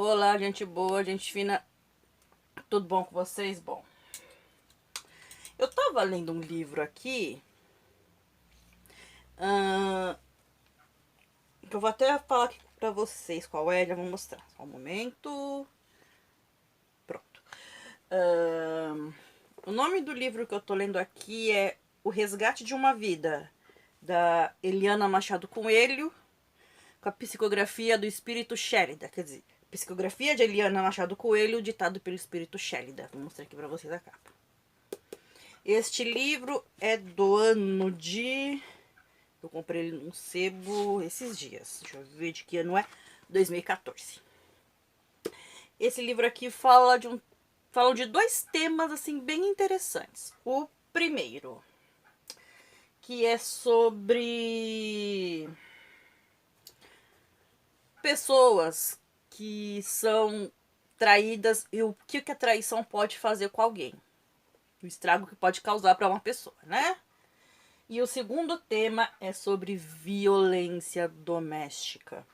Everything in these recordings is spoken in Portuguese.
Olá, gente boa, gente fina. Tudo bom com vocês? Bom, eu tava lendo um livro aqui, que eu vou até falar aqui pra vocês qual é, já vou mostrar. Só um momento. Pronto. O nome do livro que eu tô lendo aqui é O Resgate de uma Vida, da Eliana Machado Coelho, com a psicografia do Espírito Shélida. Quer dizer, psicografia de Eliana Machado Coelho, ditado pelo Espírito Shélida. Vou mostrar aqui pra vocês a capa. Este livro é do ano de... Eu comprei ele num sebo esses dias. Deixa eu ver de que ano é. 2014. Esse livro aqui fala de dois temas assim bem interessantes. O primeiro, que é sobre pessoas que são traídas e o que a traição pode fazer com alguém. O estrago que pode causar para uma pessoa, né? E o segundo tema é sobre violência doméstica.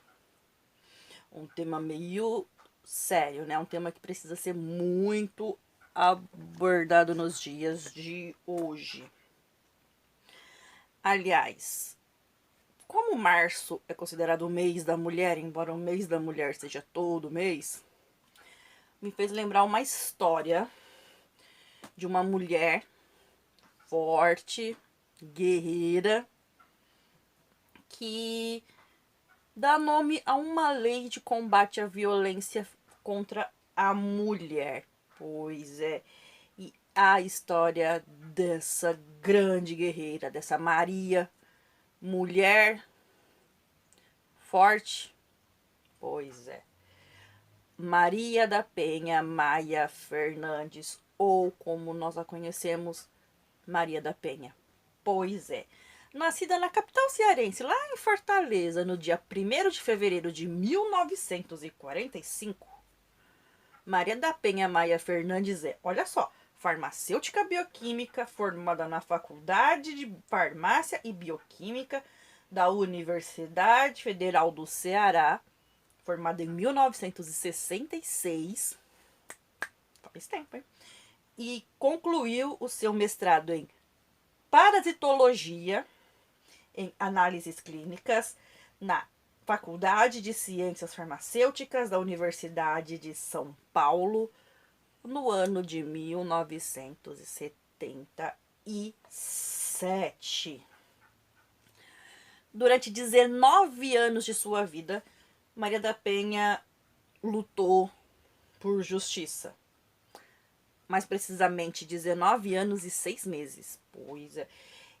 Um tema meio sério, né? Um tema que precisa ser muito abordado nos dias de hoje. Aliás, como março é considerado o mês da mulher, embora o mês da mulher seja todo mês, me fez lembrar uma história de uma mulher forte, guerreira, que dá nome a uma lei de combate à violência contra a mulher. Pois é, e a história dessa grande guerreira, dessa Maria, mulher forte, pois é. Maria da Penha Maia Fernandes, ou como nós a conhecemos, Maria da Penha. Pois é. Nascida na capital cearense, lá em Fortaleza, no dia 1º de fevereiro de 1945, Maria da Penha Maia Fernandes é, olha só, farmacêutica bioquímica, formada na Faculdade de Farmácia e Bioquímica da Universidade Federal do Ceará, formada em 1966, faz tempo, hein? E concluiu o seu mestrado em parasitologia, em análises clínicas, na Faculdade de Ciências Farmacêuticas da Universidade de São Paulo, no ano de 1977. Durante 19 anos de sua vida, Maria da Penha lutou por justiça. Mais precisamente, 19 anos e 6 meses. Pois é.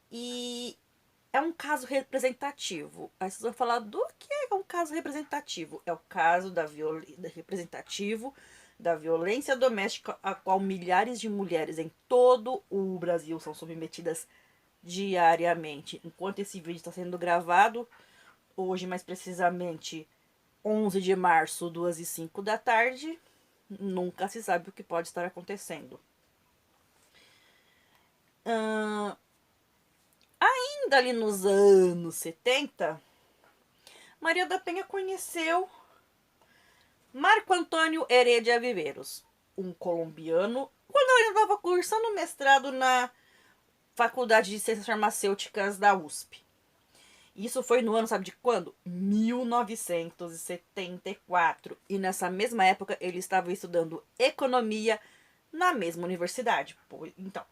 E é um caso representativo. Aí vocês vão falar do que é um caso representativo. É o caso representativo da violência doméstica a qual milhares de mulheres em todo o Brasil são submetidas diariamente. Enquanto esse vídeo está sendo gravado, hoje mais precisamente 11 de março, 2h05 da tarde, nunca se sabe o que pode estar acontecendo. Ainda ali nos anos 70, Maria da Penha conheceu Marco Antônio Heredia Viveiros, um colombiano, quando ele estava cursando mestrado na Faculdade de Ciências Farmacêuticas da USP. Isso foi no ano, sabe de quando? 1974. E nessa mesma época ele estava estudando economia na mesma universidade. Então,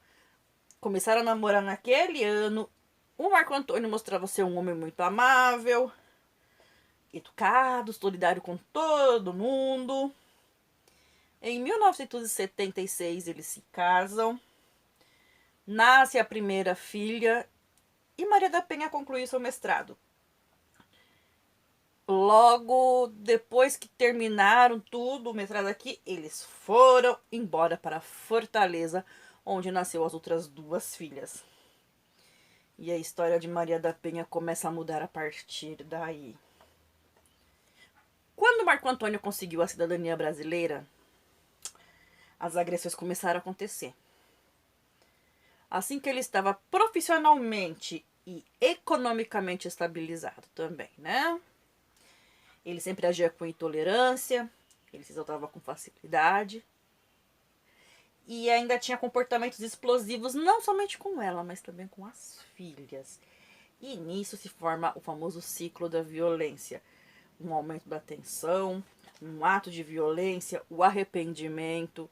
começaram a namorar naquele ano. O Marco Antônio mostrava ser um homem muito amável, educado, solidário com todo mundo. Em 1976 eles se casam. Nasce a primeira filha e Maria da Penha concluiu seu mestrado. Logo depois que terminaram tudo, o mestrado aqui, eles foram embora para Fortaleza, onde nasceu as outras duas filhas. E a história de Maria da Penha começa a mudar a partir daí. Quando Marco Antônio conseguiu a cidadania brasileira, as agressões começaram a acontecer. Assim que ele estava profissionalmente e economicamente estabilizado também, né? Ele sempre agia com intolerância, Ele se exaltava com facilidade. E ainda tinha comportamentos explosivos, não somente com ela, mas também com as filhas. E nisso se forma o famoso ciclo da violência. Um aumento da tensão, um ato de violência, o arrependimento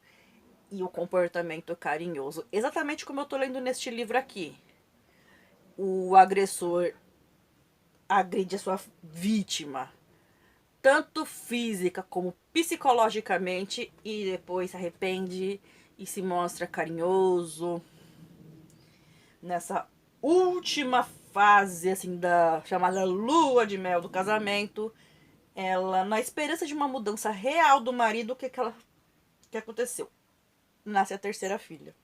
e o comportamento carinhoso. Exatamente como eu tô lendo neste livro aqui. O agressor agride a sua vítima, tanto física como psicologicamente, e depois se arrepende e se mostra carinhoso. Nessa última fase, assim, da chamada lua de mel do casamento, ela, na esperança de uma mudança real do marido, o que aconteceu? Nasce a terceira filha.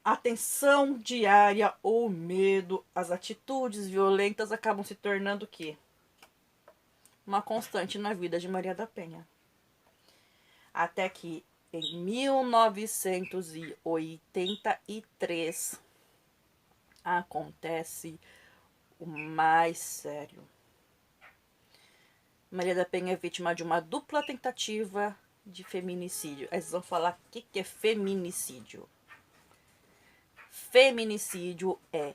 A tensão diária, o medo, as atitudes violentas acabam se tornando o quê? Uma constante na vida de Maria da Penha. Até que em 1983 acontece o mais sério. Maria da Penha é vítima de uma dupla tentativa de feminicídio. Aí vocês vão falar o que é feminicídio. Feminicídio é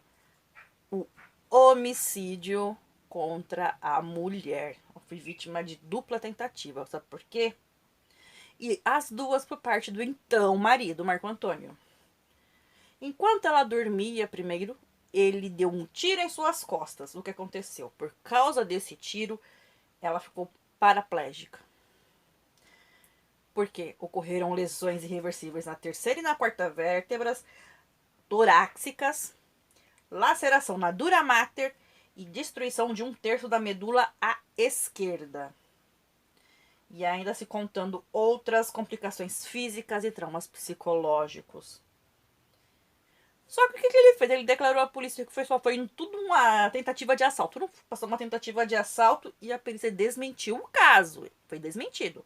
o homicídio contra a mulher. Eu fui vítima de dupla tentativa. Sabe por quê? E as duas por parte do então marido, Marco Antônio. Enquanto ela dormia primeiro, ele deu um tiro em suas costas. O que aconteceu? Por causa desse tiro, ela ficou paraplégica. Porque ocorreram lesões irreversíveis na terceira e na quarta vértebras, torácicas, laceração na dura mater e destruição de 1/3 da medula à esquerda. E ainda se contando outras complicações físicas e traumas psicológicos. Só que o que ele fez? Ele declarou à polícia que só foi tudo uma tentativa de assalto. Não passou uma tentativa de assalto e a polícia desmentiu o caso. Foi desmentido.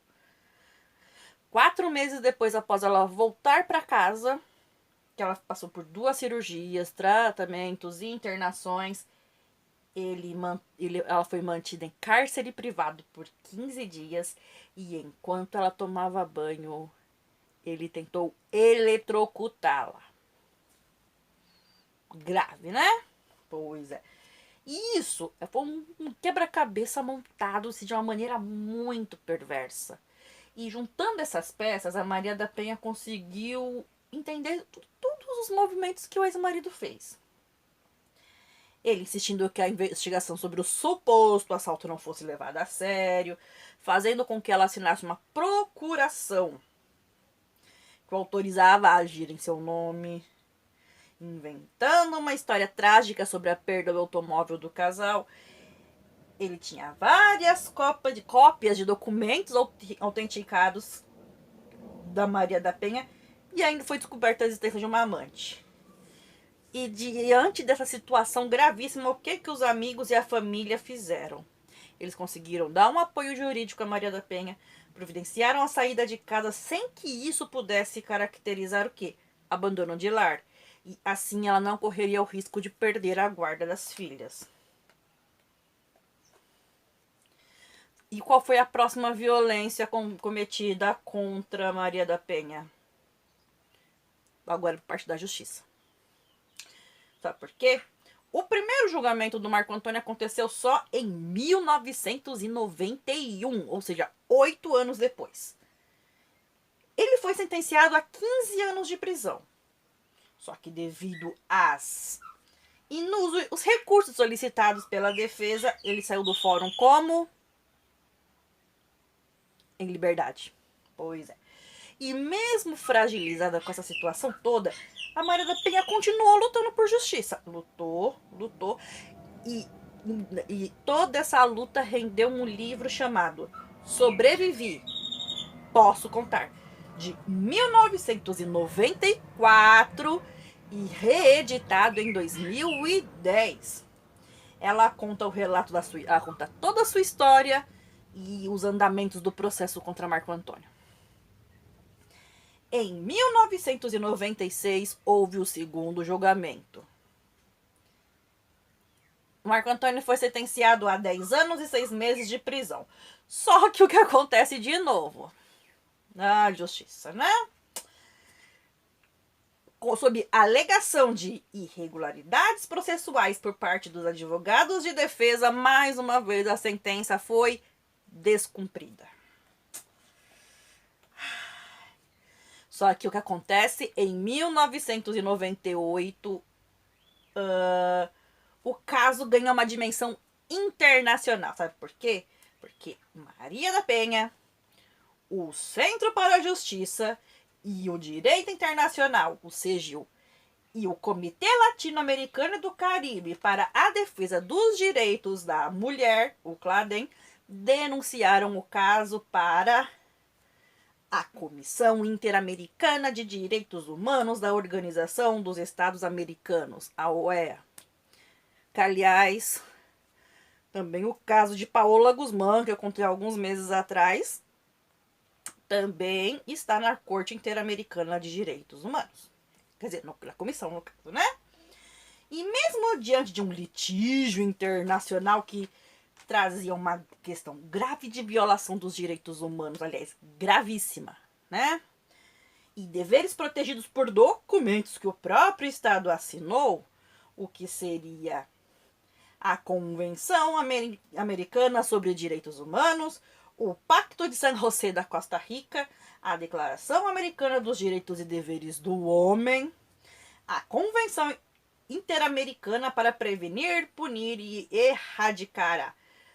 4 meses depois, após ela voltar para casa, que ela passou por 2 cirurgias, tratamentos e internações, ela foi mantida em cárcere privado por 15 dias e enquanto ela tomava banho, ele tentou eletrocutá-la. Grave, né? Pois é. E isso foi um quebra-cabeça montado de uma maneira muito perversa. E juntando essas peças, a Maria da Penha conseguiu entender todos os movimentos que o ex-marido fez. Ele insistindo que a investigação sobre o suposto assalto não fosse levada a sério, fazendo com que ela assinasse uma procuração que o autorizava a agir em seu nome, inventando uma história trágica sobre a perda do automóvel do casal. Ele tinha várias cópias de documentos autenticados da Maria da Penha e ainda foi descoberta a existência de uma amante. E diante dessa situação gravíssima, o que os amigos e a família fizeram? Eles conseguiram dar um apoio jurídico a Maria da Penha, providenciaram a saída de casa sem que isso pudesse caracterizar o quê? Abandono de lar. E assim ela não correria o risco de perder a guarda das filhas. E qual foi a próxima violência cometida contra Maria da Penha? Agora por parte da justiça. Sabe por quê? O primeiro julgamento do Marco Antônio aconteceu só em 1991, ou seja, 8 anos depois. Ele foi sentenciado a 15 anos de prisão. Só que devido os recursos solicitados pela defesa, ele saiu do fórum como? Em liberdade. Pois é. E mesmo fragilizada com essa situação toda, a Maria da Penha continuou lutando por justiça. Lutou. E toda essa luta rendeu um livro chamado Sobrevivi, Posso Contar, de 1994 e reeditado em 2010. Ela conta o relato ela conta toda a sua história e os andamentos do processo contra Marco Antônio. Em 1996 houve o segundo julgamento. Marco Antônio foi sentenciado a 10 anos e 6 meses de prisão. Só que o que acontece de novo? Na justiça, né? Sob alegação de irregularidades processuais por parte dos advogados de defesa, mais uma vez a sentença foi descumprida. Só que o que acontece em 1998, o caso ganha uma dimensão internacional. Sabe por quê? Porque Maria da Penha, o Centro para a Justiça e o Direito Internacional, o CEGIL, e o Comitê Latino-Americano do Caribe para a Defesa dos Direitos da Mulher, o CLADEM, denunciaram o caso para a Comissão Interamericana de Direitos Humanos da Organização dos Estados Americanos, a OEA. Que, aliás, também o caso de Paola Guzmán, que eu contei alguns meses atrás, também está na Corte Interamericana de Direitos Humanos. Quer dizer, na comissão, no caso, né? E mesmo diante de um litígio internacional que trazia uma questão grave de violação dos direitos humanos, aliás, gravíssima, né? E deveres protegidos por documentos que o próprio Estado assinou, o que seria a Convenção Americana sobre Direitos Humanos, o Pacto de San José da Costa Rica, a Declaração Americana dos Direitos e Deveres do Homem, a Convenção Interamericana para Prevenir, Punir e Erradicar a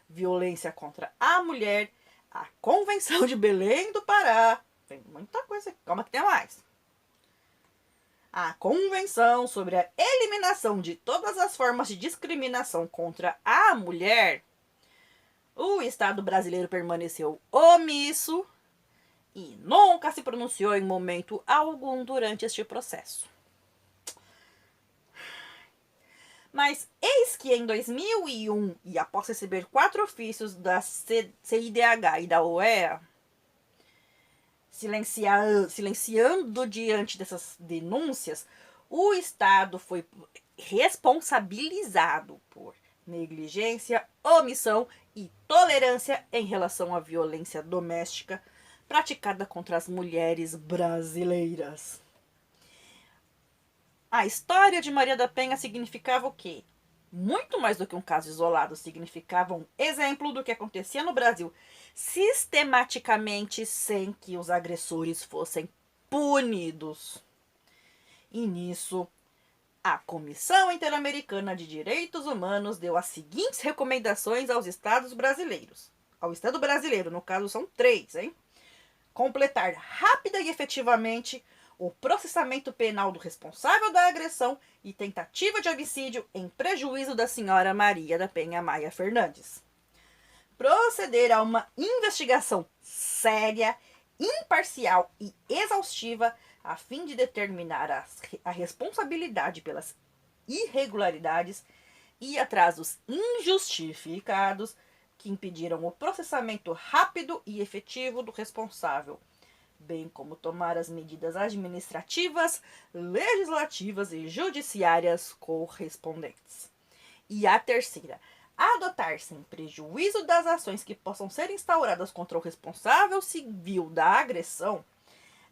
Violência contra a Mulher, a Convenção de Belém do Pará, tem muita coisa, calma que tem mais. A Convenção sobre a Eliminação de todas as formas de discriminação contra a mulher, o Estado brasileiro permaneceu omisso e nunca se pronunciou em momento algum durante este processo. Mas eis que em 2001, e após receber 4 ofícios da CIDH e da OEA, silenciando diante dessas denúncias, o Estado foi responsabilizado por negligência, omissão e tolerância em relação à violência doméstica praticada contra as mulheres brasileiras. A história de Maria da Penha significava o quê? Muito mais do que um caso isolado, significava um exemplo do que acontecia no Brasil, sistematicamente sem que os agressores fossem punidos. E nisso, a Comissão Interamericana de Direitos Humanos deu as seguintes recomendações aos estados brasileiros. Ao Estado brasileiro, no caso, são 3, hein? Completar rápida e efetivamente o processamento penal do responsável da agressão e tentativa de homicídio em prejuízo da senhora Maria da Penha Maia Fernandes. Proceder a uma investigação séria, imparcial e exaustiva a fim de determinar a responsabilidade pelas irregularidades e atrasos injustificados que impediram o processamento rápido e efetivo do responsável, bem como tomar as medidas administrativas, legislativas e judiciárias correspondentes. E a terceira, adotar sem prejuízo das ações que possam ser instauradas contra o responsável civil da agressão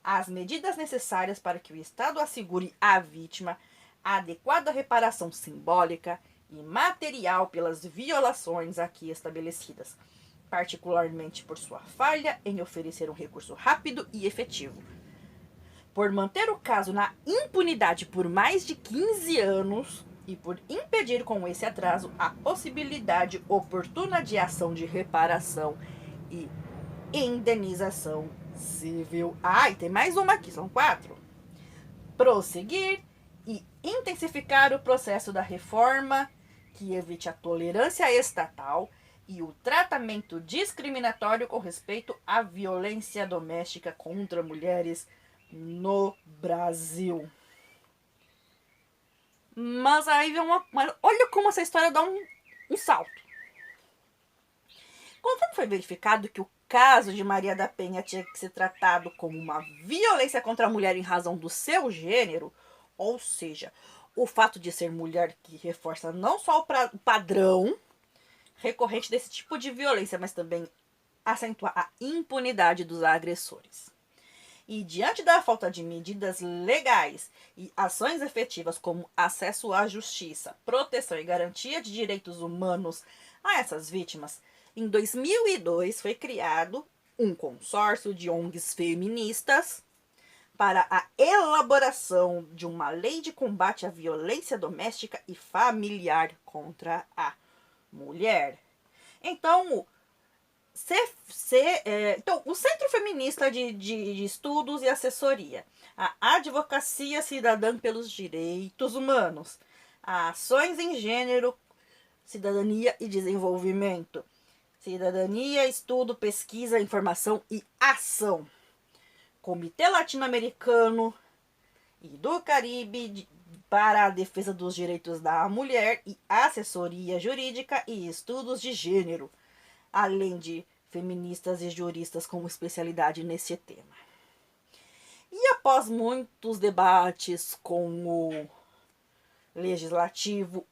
as medidas necessárias para que o Estado assegure à vítima a adequada reparação simbólica e material pelas violações aqui estabelecidas, particularmente por sua falha em oferecer um recurso rápido e efetivo. Por manter o caso na impunidade por mais de 15 anos e por impedir com esse atraso a possibilidade oportuna de ação de reparação e indenização civil. E tem mais uma aqui, são 4. Prosseguir e intensificar o processo da reforma que evite a tolerância estatal e o tratamento discriminatório com respeito à violência doméstica contra mulheres no Brasil. Mas aí vem olha como essa história dá um salto. Conforme foi verificado que o caso de Maria da Penha tinha que ser tratado como uma violência contra a mulher em razão do seu gênero, ou seja, o fato de ser mulher que reforça não só o padrão recorrente desse tipo de violência, mas também acentuar a impunidade dos agressores. E diante da falta de medidas legais e ações efetivas como acesso à justiça, proteção e garantia de direitos humanos a essas vítimas, em 2002 foi criado um consórcio de ONGs feministas para a elaboração de uma lei de combate à violência doméstica e familiar contra a mulher. Então, então, o Centro Feminista de Estudos e Assessoria, a Advocacia Cidadã pelos Direitos Humanos, a Ações em Gênero, Cidadania e Desenvolvimento, Cidadania, Estudo, Pesquisa, Informação e Ação, Comitê Latino-Americano e do Caribe para a Defesa dos Direitos da Mulher e Assessoria Jurídica e Estudos de Gênero, além de feministas e juristas com especialidade nesse tema. E após muitos debates com o Legislativo,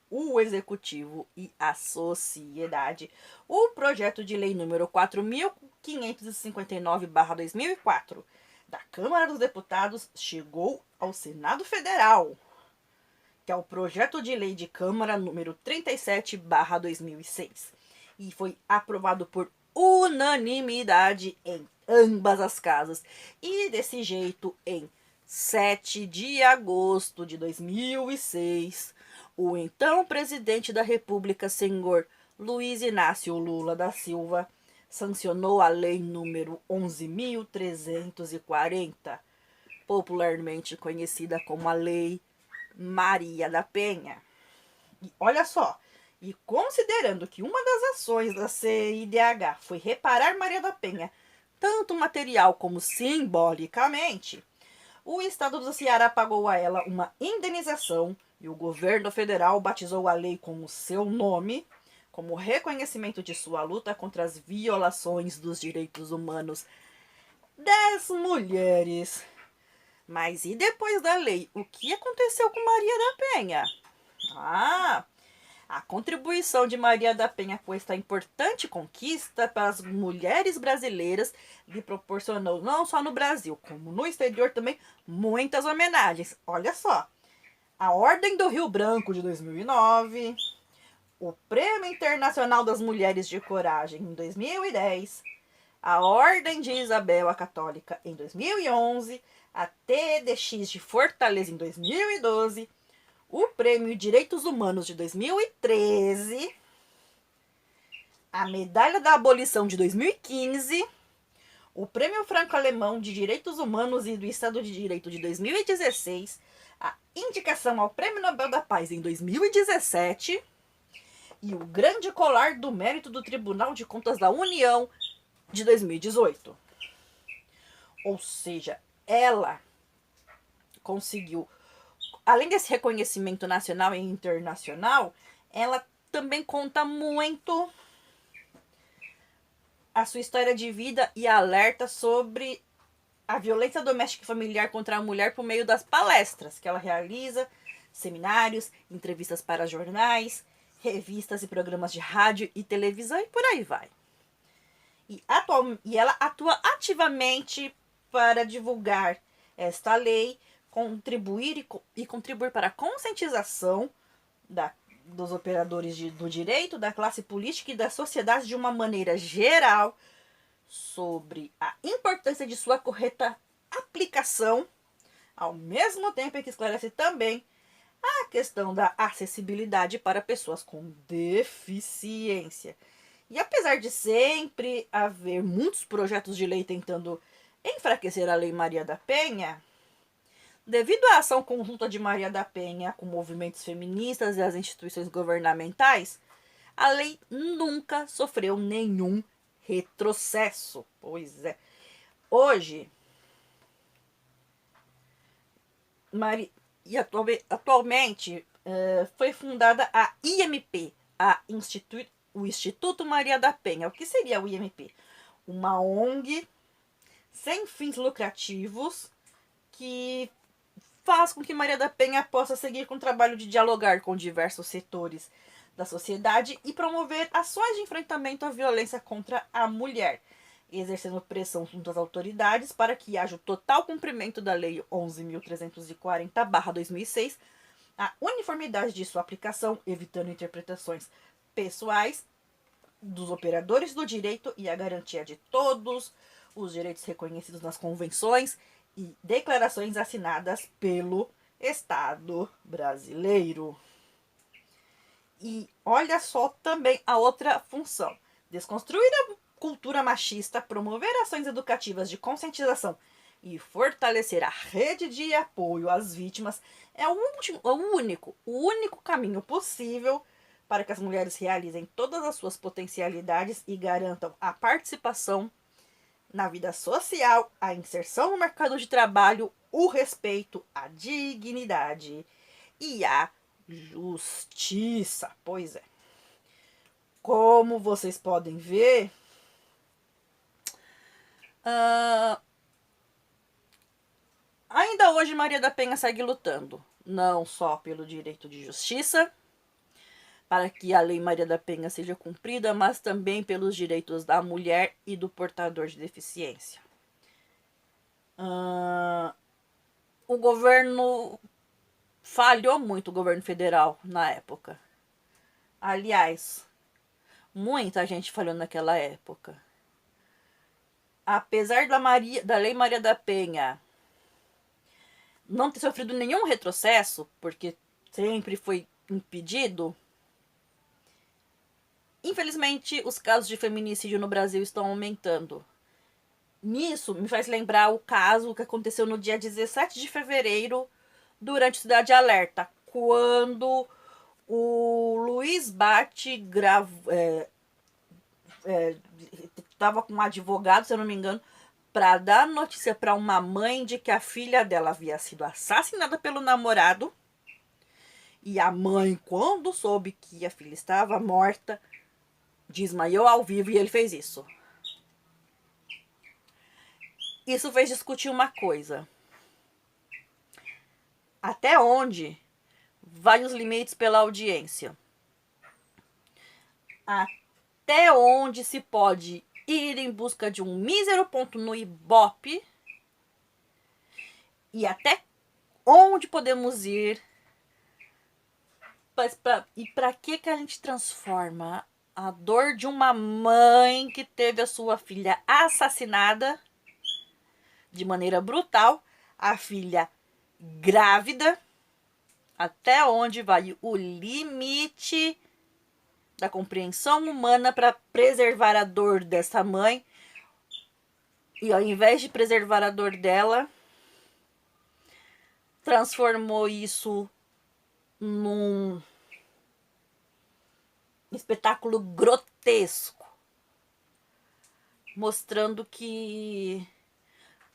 o Executivo e a sociedade, o projeto de lei número 4.559/2004 da Câmara dos Deputados chegou ao Senado Federal, que é o projeto de lei de Câmara número 37/2006, e foi aprovado por unanimidade em ambas as casas. E desse jeito, em 7 de agosto de 2006, o então presidente da República, senhor Luiz Inácio Lula da Silva, sancionou a lei número 11.340, popularmente conhecida como a Lei Maria da Penha. E olha só, e considerando que uma das ações da CIDH foi reparar Maria da Penha, tanto material como simbolicamente, o estado do Ceará pagou a ela uma indenização e o governo federal batizou a lei com o seu nome, como reconhecimento de sua luta contra as violações dos direitos humanos das mulheres. Mas e depois da lei, o que aconteceu com Maria da Penha? A contribuição de Maria da Penha com esta importante conquista para as mulheres brasileiras lhe proporcionou, não só no Brasil, como no exterior também, muitas homenagens. Olha só, a Ordem do Rio Branco de 2009, o Prêmio Internacional das Mulheres de Coragem em 2010, a Ordem de Isabel a Católica em 2011, a TEDx de Fortaleza em 2012, o Prêmio Direitos Humanos de 2013, a Medalha da Abolição de 2015, o Prêmio Franco-Alemão de Direitos Humanos e do Estado de Direito de 2016, a indicação ao Prêmio Nobel da Paz em 2017 e o Grande Colar do Mérito do Tribunal de Contas da União de 2018. Ou seja, ela conseguiu, além desse reconhecimento nacional e internacional, ela também conta muito a sua história de vida e alerta sobre a violência doméstica e familiar contra a mulher por meio das palestras que ela realiza, seminários, entrevistas para jornais, revistas e programas de rádio e televisão e por aí vai. E ela atua ativamente para divulgar esta lei, contribuir para a conscientização dos operadores do direito, da classe política e da sociedade de uma maneira geral sobre a importância de sua correta aplicação, ao mesmo tempo que esclarece também a questão da acessibilidade para pessoas com deficiência. E apesar de sempre haver muitos projetos de lei tentando enfraquecer a Lei Maria da Penha, devido à ação conjunta de Maria da Penha com movimentos feministas e as instituições governamentais, a lei nunca sofreu nenhum retrocesso. Pois é. Hoje, atualmente, foi fundada a IMP, o Instituto Maria da Penha. O que seria o IMP? Uma ONG sem fins lucrativos que faz com que Maria da Penha possa seguir com o trabalho de dialogar com diversos setores da sociedade e promover ações de enfrentamento à violência contra a mulher, exercendo pressão junto às autoridades para que haja o total cumprimento da Lei 11.340/2006, a uniformidade de sua aplicação, evitando interpretações pessoais dos operadores do direito e a garantia de todos os direitos reconhecidos nas convenções e declarações assinadas pelo Estado brasileiro. E olha só também a outra função: desconstruir a cultura machista, promover ações educativas de conscientização e fortalecer a rede de apoio às vítimas é o único caminho possível para que as mulheres realizem todas as suas potencialidades e garantam a participação na vida social, a inserção no mercado de trabalho, o respeito, a dignidade e a justiça. Pois é. Como vocês podem ver, ainda hoje Maria da Penha segue lutando, não só pelo direito de justiça, para que a Lei Maria da Penha seja cumprida, mas também pelos direitos da mulher e do portador de deficiência. O governo falhou muito, o governo federal, na época. Aliás, muita gente falhou naquela época. Apesar da Lei Maria da Penha não ter sofrido nenhum retrocesso, porque sempre foi impedido, infelizmente os casos de feminicídio no Brasil estão aumentando. Nisso me faz lembrar o caso que aconteceu no dia 17 de fevereiro, durante Cidade Alerta, quando o Luiz Bate estava com um advogado, se eu não me engano, para dar notícia para uma mãe de que a filha dela havia sido assassinada pelo namorado. E a mãe, quando soube que a filha estava morta, desmaiou ao vivo e ele fez isso. Isso fez discutir uma coisa: até onde vai os limites pela audiência? Até onde se pode ir em busca de um mísero ponto no Ibope? E até onde podemos ir? E para que a gente transforma a dor de uma mãe que teve a sua filha assassinada de maneira brutal, a filha grávida, até onde vai o limite da compreensão humana para preservar a dor dessa mãe? E ao invés de preservar a dor dela, transformou isso num espetáculo grotesco, mostrando que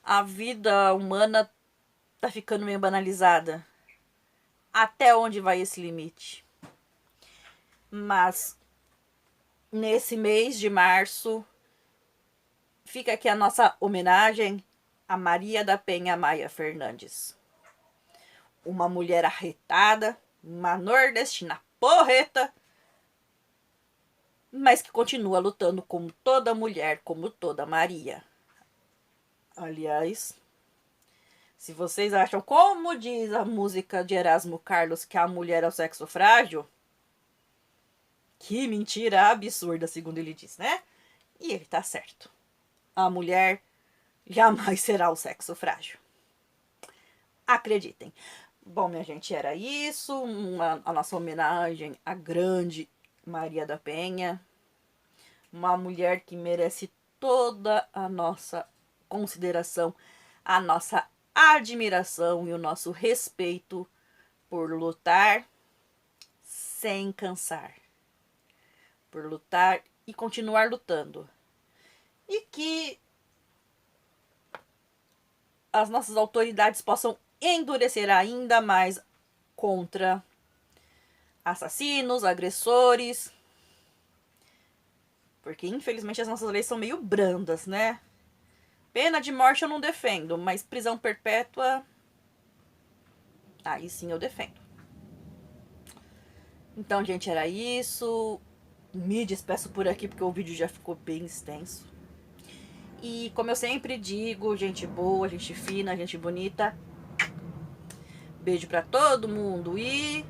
a vida humana tá ficando meio banalizada. Até onde vai esse limite? Mas nesse mês de março fica aqui a nossa homenagem a Maria da Penha Maia Fernandes, uma mulher arretada, uma nordestina porreta, mas que continua lutando como toda mulher, como toda Maria. Aliás, se vocês acham, como diz a música de Erasmo Carlos, que a mulher é o sexo frágil, que mentira absurda, segundo ele diz, né? E ele tá certo. A mulher jamais será o sexo frágil. Acreditem. Bom, minha gente, era isso. A nossa homenagem à grande Maria da Penha. Uma mulher que merece toda a nossa consideração, a nossa admiração e o nosso respeito por lutar sem cansar. Por lutar e continuar lutando. E que as nossas autoridades possam endurecer ainda mais contra assassinos, agressores. Porque infelizmente as nossas leis são meio brandas, né? Pena de morte eu não defendo, mas prisão perpétua Aí sim eu defendo. Então, gente, era isso. Me despeço por aqui porque o vídeo já ficou bem extenso. E como eu sempre digo, gente boa, gente fina, gente bonita. Beijo pra todo mundo e